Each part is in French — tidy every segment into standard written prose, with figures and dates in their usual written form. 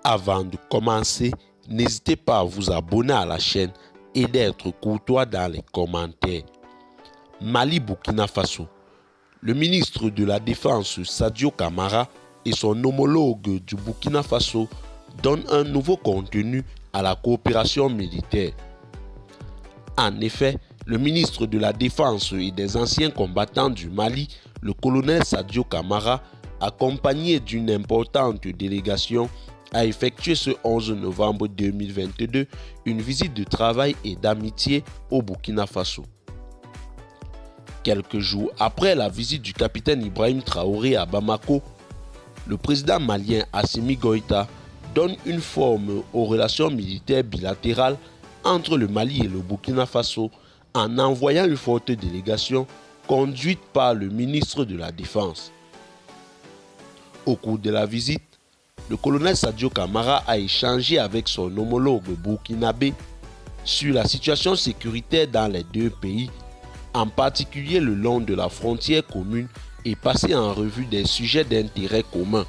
Avant de commencer, n'hésitez pas à vous abonner à la chaîne et d'être courtois dans les commentaires. Mali-Burkina Faso. Le ministre de la Défense Sadio Kamara et son homologue du Burkina Faso donnent un nouveau contenu à la coopération militaire. En effet, le ministre de la Défense et des anciens combattants du Mali, le colonel Sadio Kamara, accompagné d'une importante délégation, a effectué ce 11 novembre 2022 une visite de travail et d'amitié au Burkina Faso. Quelques jours après la visite du capitaine Ibrahim Traoré à Bamako, le président malien Assimi Goïta donne une forme aux relations militaires bilatérales entre le Mali et le Burkina Faso en envoyant une forte délégation conduite par le ministre de la Défense. Au cours de la visite, le colonel Sadio Kamara a échangé avec son homologue burkinabé sur la situation sécuritaire dans les deux pays, en particulier le long de la frontière commune, et passé en revue des sujets d'intérêt commun.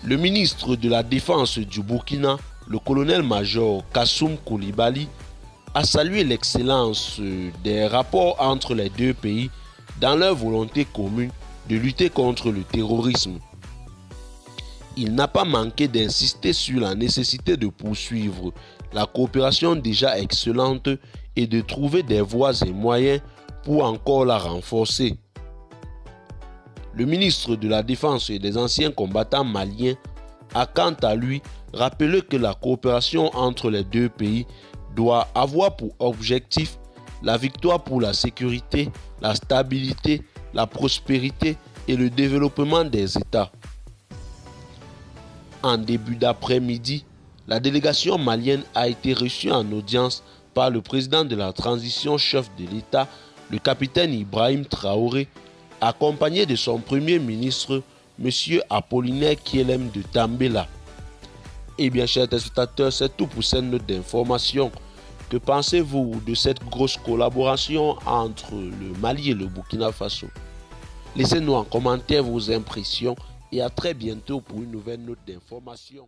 Le ministre de la Défense du Burkina, le colonel-major Kassoum Koulibaly, a salué l'excellence des rapports entre les deux pays dans leur volonté commune de lutter contre le terrorisme. Il n'a pas manqué d'insister sur la nécessité de poursuivre la coopération déjà excellente et de trouver des voies et moyens pour encore la renforcer. Le ministre de la Défense et des anciens combattants maliens a quant à lui rappelé que la coopération entre les deux pays doit avoir pour objectif la victoire pour la sécurité, la stabilité, la prospérité et le développement des États. En début d'après-midi, la délégation malienne a été reçue en audience par le président de la transition chef de l'État, le capitaine Ibrahim Traoré, accompagné de son premier ministre, M. Apollinaire Kyelem de Tambela. Eh bien, chers téléspectateurs, c'est tout pour cette note d'information. Que pensez-vous de cette grosse collaboration entre le Mali et le Burkina Faso? Laissez-nous en commentaire vos impressions et à très bientôt pour une nouvelle note d'information.